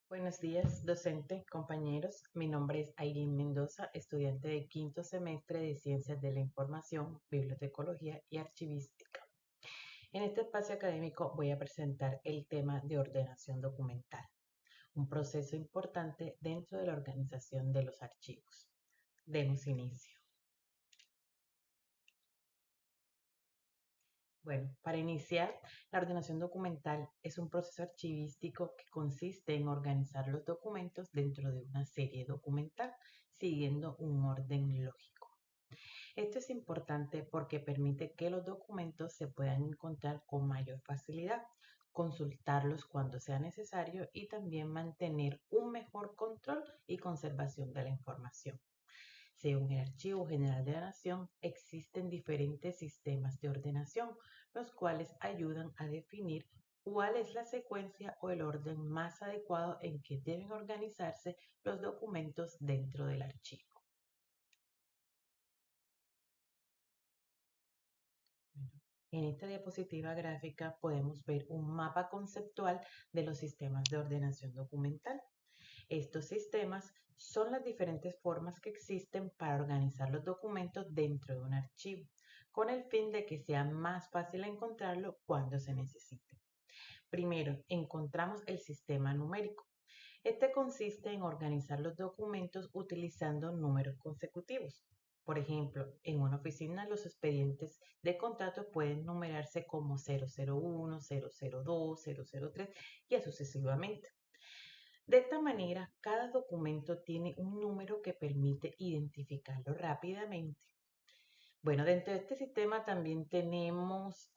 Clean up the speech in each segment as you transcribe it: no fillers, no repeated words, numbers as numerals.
Buenos días, docente, compañeros. Mi nombre es Aileen Mendoza, estudiante de quinto semestre de Ciencias de la Información, Bibliotecología y Archivística. En este espacio académico voy a presentar el tema de ordenación documental, un proceso importante dentro de la organización de los archivos. Demos inicio. Bueno, para iniciar, la ordenación documental es un proceso archivístico que consiste en organizar los documentos dentro de una serie documental, siguiendo un orden lógico. Esto es importante porque permite que los documentos se puedan encontrar con mayor facilidad, consultarlos cuando sea necesario y también mantener un mejor control y conservación de la información. Según el Archivo General de la Nación, existen diferentes sistemas de ordenación, los cuales ayudan a definir cuál es la secuencia o el orden más adecuado en que deben organizarse los documentos dentro del archivo. En esta diapositiva gráfica podemos ver un mapa conceptual de los sistemas de ordenación documental. Estos sistemas son las diferentes formas que existen para organizar los documentos dentro de un archivo, con el fin de que sea más fácil encontrarlo cuando se necesite. Primero, encontramos el sistema numérico. Este consiste en organizar los documentos utilizando números consecutivos. Por ejemplo, en una oficina los expedientes de contrato pueden numerarse como 001, 002, 003 y así sucesivamente. De esta manera, cada documento tiene un número que permite identificarlo rápidamente. Bueno, dentro de este sistema también tenemos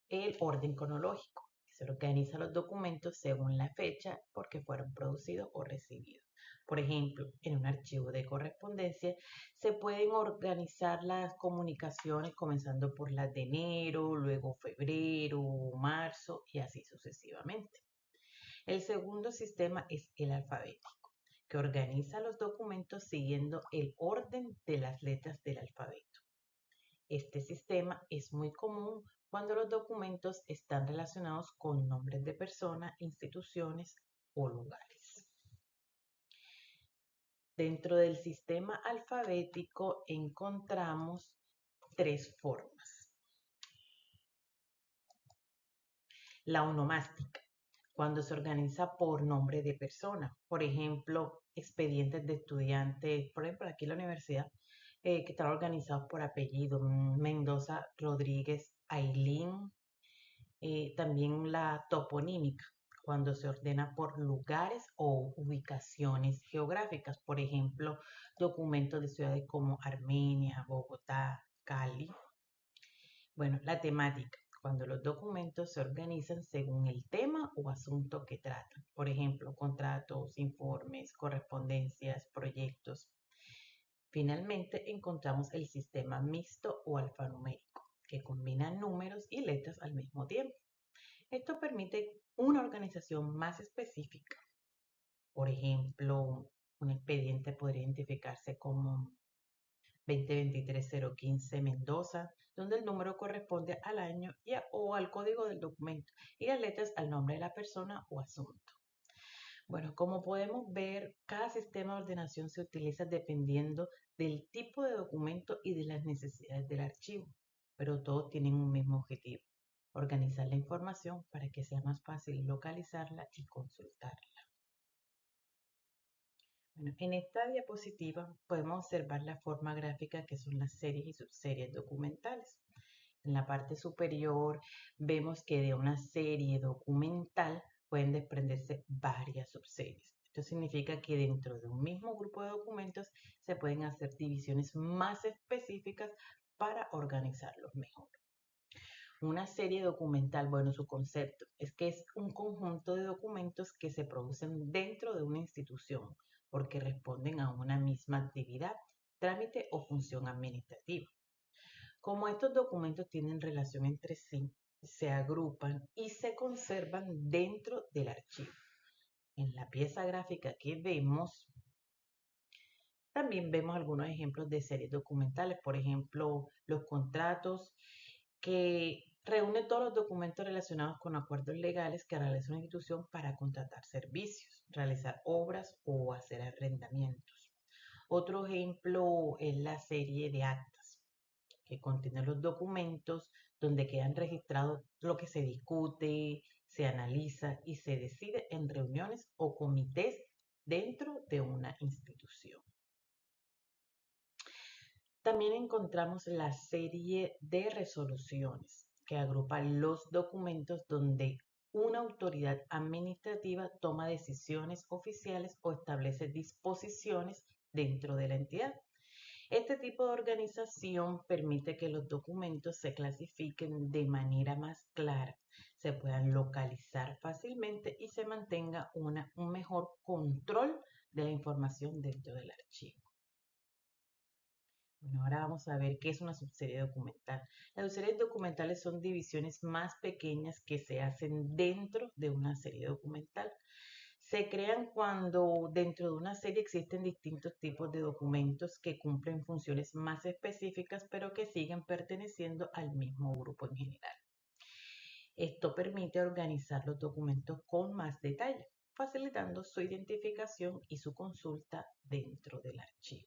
el orden cronológico, que se organiza los documentos según la fecha porque fueron producidos o recibidos. Por ejemplo, en un archivo de correspondencia se pueden organizar las comunicaciones comenzando por las de enero, luego febrero, marzo y así sucesivamente. El segundo sistema es el alfabético, que organiza los documentos siguiendo el orden de las letras del alfabeto. Este sistema es muy común cuando los documentos están relacionados con nombres de personas, instituciones o lugares. Dentro del sistema alfabético encontramos tres formas. La onomástica, cuando se organiza por nombre de persona. Por ejemplo, expedientes de estudiantes, por ejemplo, aquí en la universidad, que están organizados por apellido, Mendoza, Rodríguez, Ailín. También la toponímica, cuando se ordena por lugares o ubicaciones geográficas. Por ejemplo, documentos de ciudades como Armenia, Bogotá, Cali. Bueno, la temática, cuando los documentos se organizan según el tema o asunto que tratan. Por ejemplo, contratos, informes, correspondencias, proyectos. Finalmente, encontramos el sistema mixto o alfanumérico, que combina números y letras al mismo tiempo. Esto permite una organización más específica. Por ejemplo, un expediente podría identificarse como 2023-015 Mendoza, donde el número corresponde al año o al código del documento y las letras al nombre de la persona o asunto. Bueno, como podemos ver, cada sistema de ordenación se utiliza dependiendo del tipo de documento y de las necesidades del archivo, pero todos tienen un mismo objetivo: organizar la información para que sea más fácil localizarla y consultarla. Bueno, en esta diapositiva podemos observar la forma gráfica que son las series y subseries documentales. En la parte superior vemos que de una serie documental pueden desprenderse varias subseries. Esto significa que dentro de un mismo grupo de documentos se pueden hacer divisiones más específicas para organizarlos mejor. Una serie documental, bueno, su concepto es que es un conjunto de documentos que se producen dentro de una institución porque responden a una misma actividad, trámite o función administrativa. Como estos documentos tienen relación entre sí, se agrupan y se conservan dentro del archivo. En la pieza gráfica que vemos, también vemos algunos ejemplos de series documentales, por ejemplo, los contratos que Reúne todos los documentos relacionados con acuerdos legales que realiza una institución para contratar servicios, realizar obras o hacer arrendamientos. Otro ejemplo es la serie de actas, que contiene los documentos donde quedan registrados lo que se discute, se analiza y se decide en reuniones o comités dentro de una institución. También encontramos la serie de resoluciones, que agrupa los documentos donde una autoridad administrativa toma decisiones oficiales o establece disposiciones dentro de la entidad. Este tipo de organización permite que los documentos se clasifiquen de manera más clara, se puedan localizar fácilmente y se mantenga un mejor control de la información dentro del archivo. Bueno, ahora vamos a ver qué es una subserie documental. Las subseries documentales son divisiones más pequeñas que se hacen dentro de una serie documental. Se crean cuando dentro de una serie existen distintos tipos de documentos que cumplen funciones más específicas, pero que siguen perteneciendo al mismo grupo en general. Esto permite organizar los documentos con más detalle, facilitando su identificación y su consulta dentro del archivo.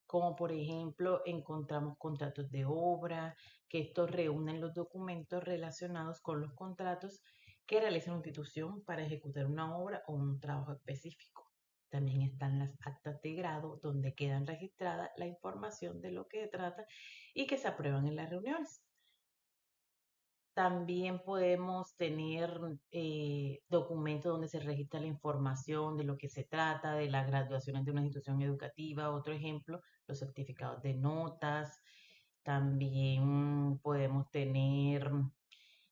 Como por ejemplo encontramos contratos de obra, que estos reúnen los documentos relacionados con los contratos que realiza una institución para ejecutar una obra o un trabajo específico. También están las actas de grado, donde quedan registrada la información de lo que se trata y que se aprueban en las reuniones. También podemos tener documentos donde se registra la información de lo que se trata, de las graduaciones de una institución educativa. Otro ejemplo, los certificados de notas. También podemos tener,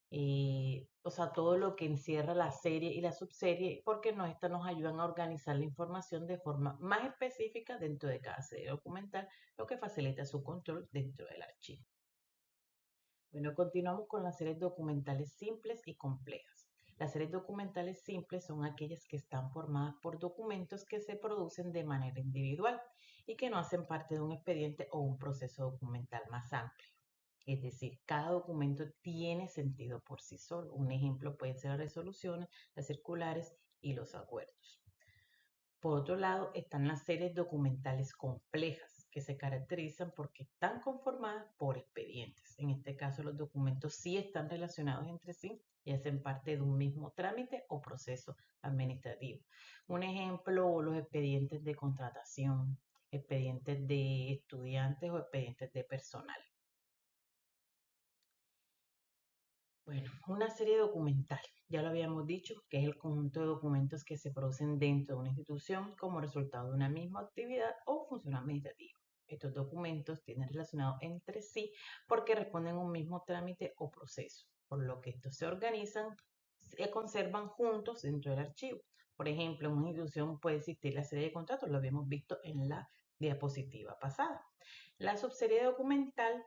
o sea, todo lo que encierra la serie y la subserie, porque estas nos ayudan a organizar la información de forma más específica dentro de cada serie documental, lo que facilita su control dentro del archivo. Bueno, continuamos con las series documentales simples y complejas. Las series documentales simples son aquellas que están formadas por documentos que se producen de manera individual y que no hacen parte de un expediente o un proceso documental más amplio. Es decir, cada documento tiene sentido por sí solo. Un ejemplo pueden ser las resoluciones, las circulares y los acuerdos. Por otro lado, están las series documentales complejas, que se caracterizan porque están conformadas por expedientes. En este caso, los documentos sí están relacionados entre sí y hacen parte de un mismo trámite o proceso administrativo. Un ejemplo, los expedientes de contratación, expedientes de estudiantes o expedientes de personal. Bueno, una serie documental, ya lo habíamos dicho, que es el conjunto de documentos que se producen dentro de una institución como resultado de una misma actividad o función administrativa. Estos documentos tienen relacionados entre sí porque responden a un mismo trámite o proceso, por lo que estos se organizan, se conservan juntos dentro del archivo. Por ejemplo, en una institución puede existir la serie de contratos, lo habíamos visto en la diapositiva pasada. La subserie documental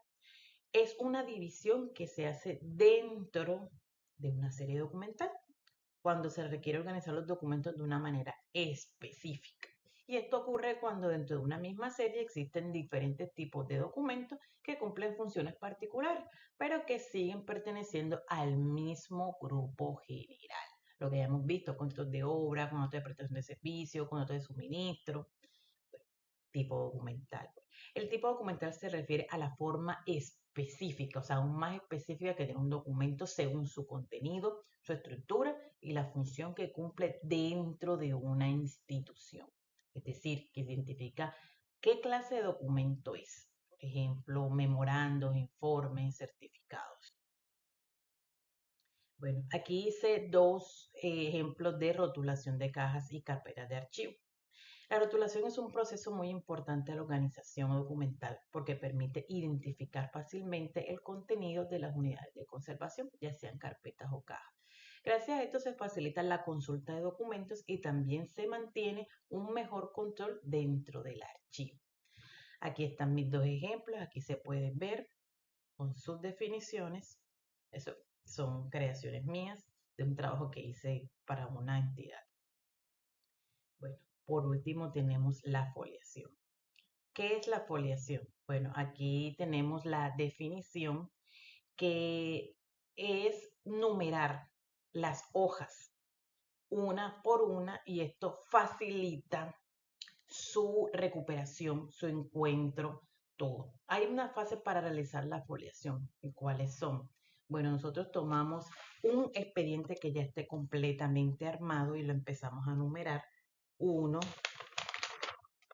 es una división que se hace dentro de una serie documental cuando se requiere organizar los documentos de una manera específica. Y esto ocurre cuando dentro de una misma serie existen diferentes tipos de documentos que cumplen funciones particulares, pero que siguen perteneciendo al mismo grupo general. Lo que ya hemos visto, contratos de obra, contratos de prestación de servicio, contratos de suministro, tipo documental. El tipo documental se refiere a la forma específica, o sea, aún más específica que tiene un documento según su contenido, su estructura y la función que cumple dentro de una institución. Es decir, que identifica qué clase de documento es. Por ejemplo, memorandos, informes, certificados. Bueno, aquí hice dos ejemplos de rotulación de cajas y carpetas de archivo. La rotulación es un proceso muy importante de la organización documental porque permite identificar fácilmente el contenido de las unidades de conservación, ya sean carpetas o cajas. Gracias a esto se facilita la consulta de documentos y también se mantiene un mejor control dentro del archivo. Aquí están mis dos ejemplos, aquí se pueden ver con sus definiciones. Eso son creaciones mías de un trabajo que hice para una entidad. Bueno, por último tenemos la foliación. ¿Qué es la foliación? Bueno, aquí tenemos la definición que es numerar las hojas una por una y esto facilita su recuperación, su encuentro, todo. Hay una fase para realizar la foliación. ¿Y cuáles son? Bueno, nosotros tomamos un expediente que ya esté completamente armado y lo empezamos a numerar. 1,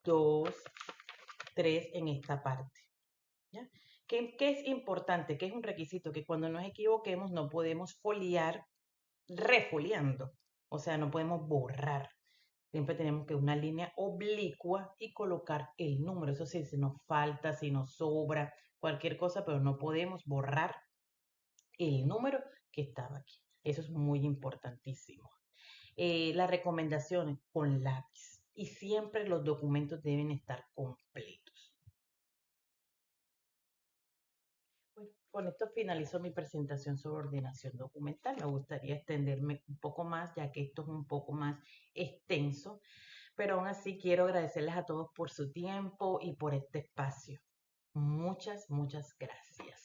2, 3 en esta parte. ¿Ya? ¿Qué es importante? ¿Qué es un requisito? Que cuando nos equivoquemos no podemos foliar refoliando. O sea, no podemos borrar. Siempre tenemos que una línea oblicua y colocar el número. Eso sí, si nos falta, si nos sobra, cualquier cosa, pero no podemos borrar el número que estaba aquí. Eso es muy importantísimo. Las recomendaciones con lápiz y siempre los documentos deben estar completos. Bueno, con esto finalizo mi presentación sobre ordenación documental. Me gustaría extenderme un poco más, ya que esto es un poco más extenso, pero aún así quiero agradecerles a todos por su tiempo y por este espacio. Muchas, muchas gracias.